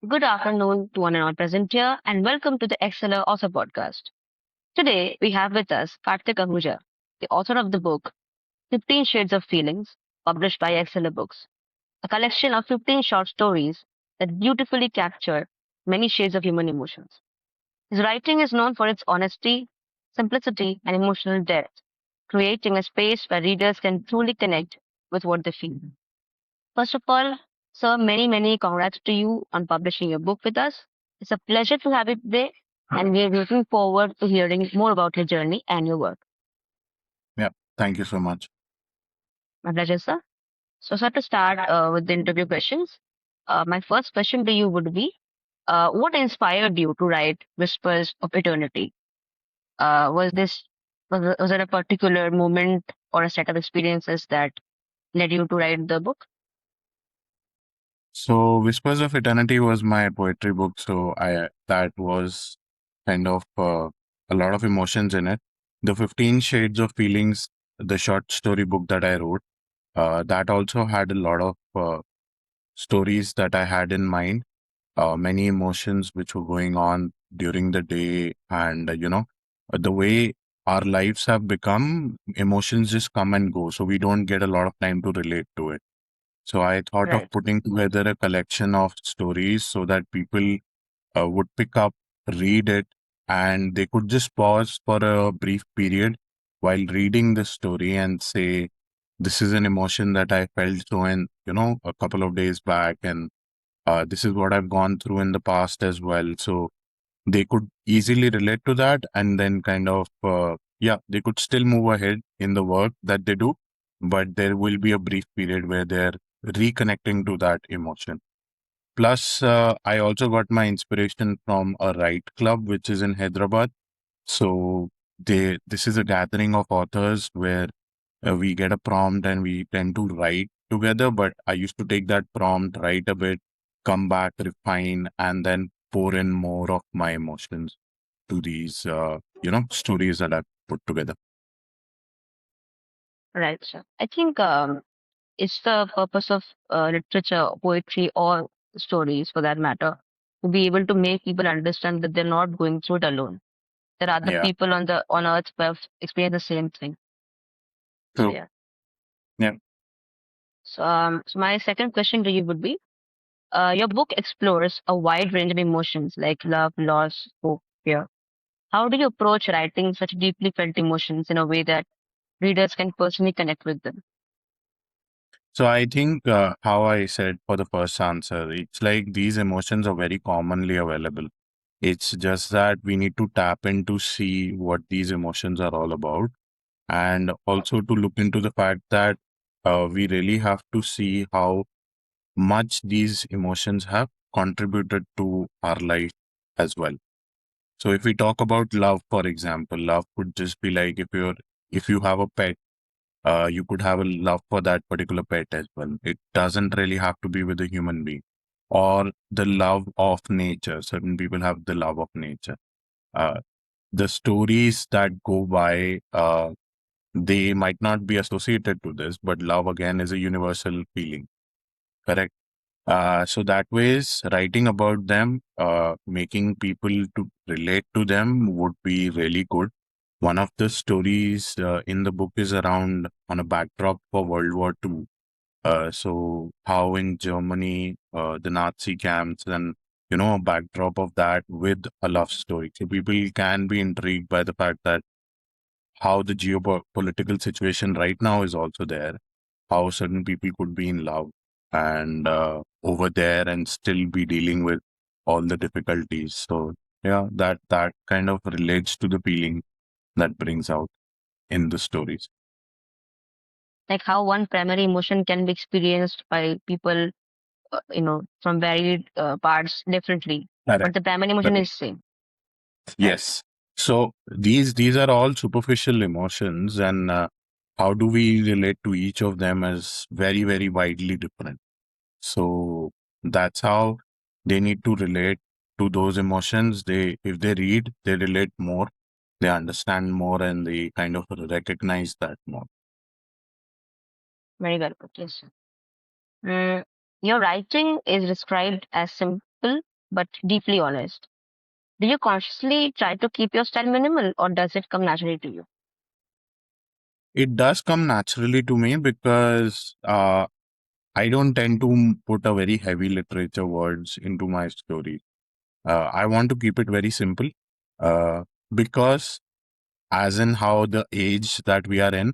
Good afternoon to one and all present here, and welcome to the Exceller Author Podcast. Today, we have with us Kartik Ahuja, the author of the book 15 Shades of Feelings, published by Exceller Books, a collection of 15 short stories that beautifully capture many shades of human emotions. His writing is known for its honesty, simplicity, and emotional depth, creating a space where readers can truly connect with what they feel. First of all, sir, many congrats to you on publishing your book with us. It's a pleasure to have you today, and we are looking forward to hearing more about your journey and your work. Yeah, thank you so much. My pleasure, sir. So, sir, to start with the interview questions, my first question to you would be what inspired you to write Whispers of Eternity? Was this was there a particular moment or a set of experiences that led you to write the book? So, Whispers of Eternity was my poetry book. So, I that was kind of a lot of emotions in it. The 15 Shades of Feelings, the short story book that I wrote, that also had a lot of stories that I had in mind, many emotions which were going on during the day, and the way our lives have become, emotions just come and go. So, we don't get a lot of time to relate to it. So I thought of Right. putting together a collection of stories so that people would pick up, read it, and they could just pause for a brief period while reading the story and say, "This is an emotion that I felt so in, a couple of days back, and this is what I've gone through in the past as well." So they could easily relate to that, and then kind of yeah, they could still move ahead in the work that they do, but there will be a brief period where they're reconnecting to that emotion. Plus I also got my inspiration from a write club which is in Hyderabad. So this is a gathering of authors where we get a prompt and we tend to write together. But I used to take that prompt, write a bit, come back, refine, and then pour in more of my emotions to these, stories that I put together. Right, sir. I think it's the purpose of literature, poetry, or stories for that matter, to be able to make people understand that they're not going through it alone. There are other Yeah, people on earth who have experienced the same thing. So true. yeah. Yeah. So my second question to you would be: your book explores a wide range of emotions like love, loss, hope, fear. How do you approach writing such deeply felt emotions in a way that readers can personally connect with them? So I think how I said for the first answer, it's like these emotions are very commonly available. It's just that we need to tap in to see what these emotions are all about, and also to look into the fact that we really have to see how much these emotions have contributed to our life as well. So if we talk about love, for example, love could just be like if you have a pet, you could have a love for that particular pet as well. It doesn't really have to be with a human being. Or the love of nature. Certain people have the love of nature. Uh, the stories that go by, they might not be associated to this, but love again is a universal feeling. Correct. So that ways, writing about them, making people to relate to them would be really good. One of the stories in the book is around on a backdrop for World War II. So how in Germany, the Nazi camps and a backdrop of that with a love story. So people can be intrigued by the fact that how the geopolitical situation right now is also there, how certain people could be in love and over there and still be dealing with all the difficulties. So yeah, that kind of relates to the feeling that brings out in the stories. Like how one primary emotion can be experienced by people, from varied parts differently, but Correct. the primary emotion Correct. is same, right? Yes. So these are all superficial emotions, and how do we relate to each of them is very widely different. So that's how they need to relate to those emotions. If they read, they relate more, they understand more, and they kind of recognize that more. Very well put. Yes. Mm, your writing is described as simple but deeply honest. Do you consciously try to keep your style minimal or does it come naturally to you? It does come naturally to me because I don't tend to put a very heavy literature words into my story. I want to keep it very simple uh, because, as in how the age that we are in,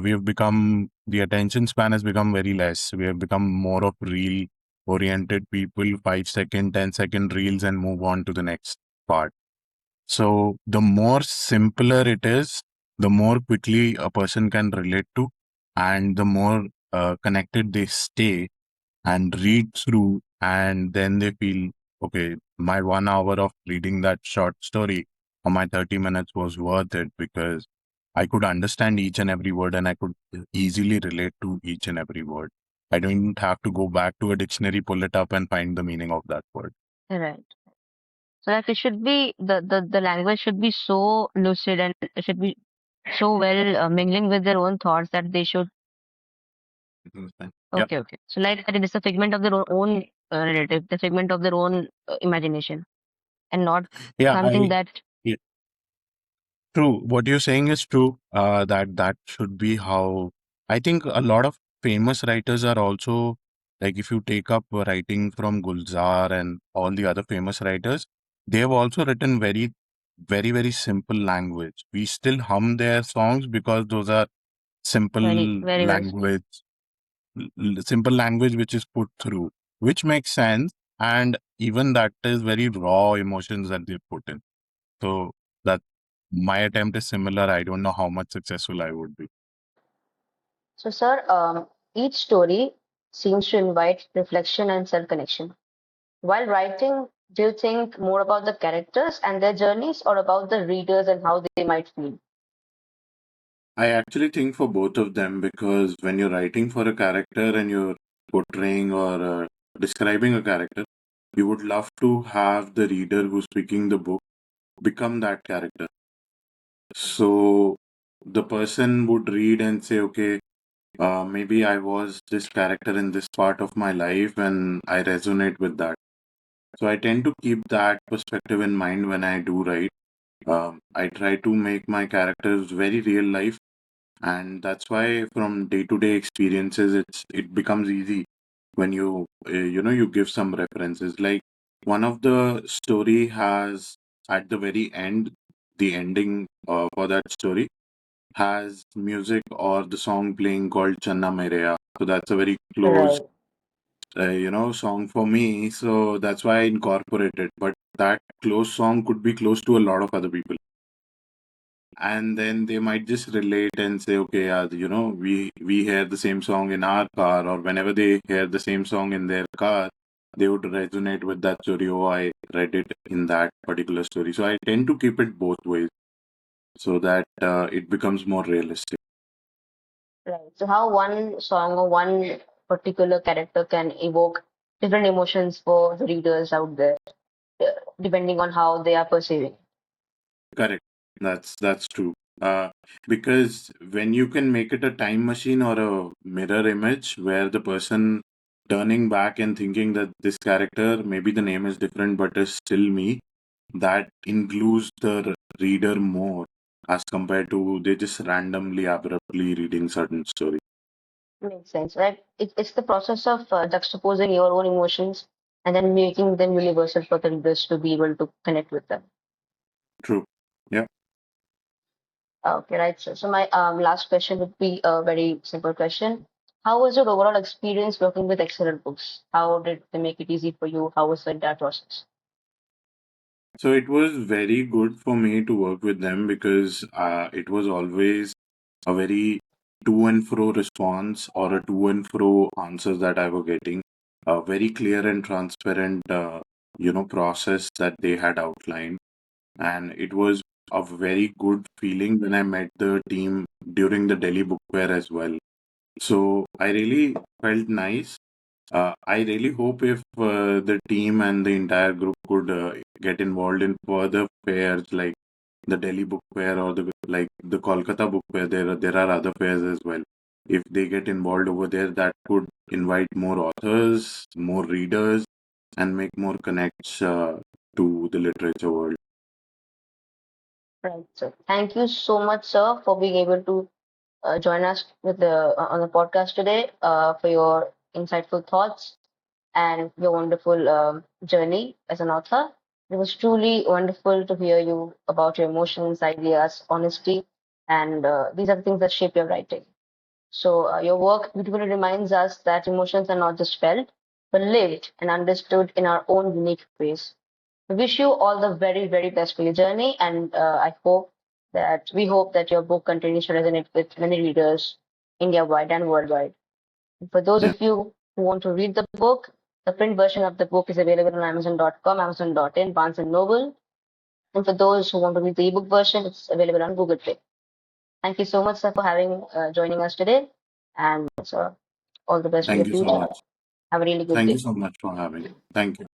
we have become the attention span has become very less. We have become more of reel oriented people, 5 second, 10-second reels, and move on to the next part. So the more simpler it is, the more quickly a person can relate to, and the more connected they stay and read through, and then they feel, okay, my 1 hour of reading that short story or my 30 minutes was worth it because I could understand each and every word and I could easily relate to each and every word. I don't have to go back to a dictionary, pull it up, and find the meaning of that word. Right. So like it should be the language should be so lucid and it should be so well mingling with their own thoughts that they should. Yeah, Okay, okay. So like that it is a figment of their own narrative, the figment of their own imagination, and not yeah, something that. true. What you're saying is true. That should be how I think a lot of famous writers are also like if you take up writing from Gulzar and all the other famous writers, they have also written very simple language. We still hum their songs because those are Very, simple very well said. language, simple language which is put through, which makes sense, and even that is very raw emotions that they put in. So that my attempt is similar. I don't know how much successful I would be. So, sir, each story seems to invite reflection and self-connection. While writing, do you think more about the characters and their journeys or about the readers and how they might feel? I actually think for both of them because when you're writing for a character and you're portraying or describing a character, you would love to have the reader who's speaking the book become that character. So the person would read and say, okay, maybe I was this character in this part of my life and I resonate with that. So I tend to keep that perspective in mind when I do write. I try to make my characters very real life, and that's why from day to day experiences, it becomes easy when you give some references. Like one of the story has at the very end, the ending for that story has music or the song playing called Channa Mereya. So that's a very close Right. song for me. So that's why I incorporated. But that close song could be close to a lot of other people. And then they might just relate and say, okay, we hear the same song in our car, or whenever they hear the same song in their car, they would resonate with that story. Oh, I read it in that particular story. So I tend to keep it both ways so that it becomes more realistic. Right. So, how one song or one particular character can evoke different emotions for the readers out there, uh, depending on how they are perceiving. Correct. That's true. Uh, because when you can make it a time machine or a mirror image where the person turning back and thinking that this character, maybe the name is different, but is still me, that includes the reader more as compared to they just randomly, abruptly reading certain story. Makes sense, right? It's the process of juxtaposing your own emotions and then making them universal for the readers to be able to connect with them. True. Yeah. Okay, right. So my last question would be a very simple question. How was your overall experience working with excellent books? How did they make it easy for you? How was the entire process? So it was very good for me to work with them because it was always a very to and fro response or a to and fro answers that I was getting. A very clear and transparent, process that they had outlined, and it was a very good feeling when I met the team during the Delhi Book Fair as well. So I really felt nice. I really hope if the team and the entire group could get involved in further fairs like the Delhi Book Fair or the Kolkata Book Fair. There are other fairs as well. If they get involved over there, that could invite more authors, more readers, and make more connects to the literature world. Right. So thank you so much, sir, for being able to join us with the on the podcast today, for your insightful thoughts and your wonderful journey as an author. It was truly wonderful to hear you about your emotions, ideas, honesty, and these are the things that shape your writing. So, your work beautifully reminds us that emotions are not just felt, but lived and understood in our own unique ways. I wish you all the very, very best for your journey, and we hope that your book continues to resonate with many readers, India wide and worldwide. For those Yeah, of you who want to read the book, the print version of the book is available on Amazon.com, Amazon.in, Barnes and Noble. And for those who want to read the ebook version, it's available on Google Play. Thank you so much, sir, for having joining us today, and all the best for thank your you so future. much. Have a really good Thank you day. so much for having. Thank you.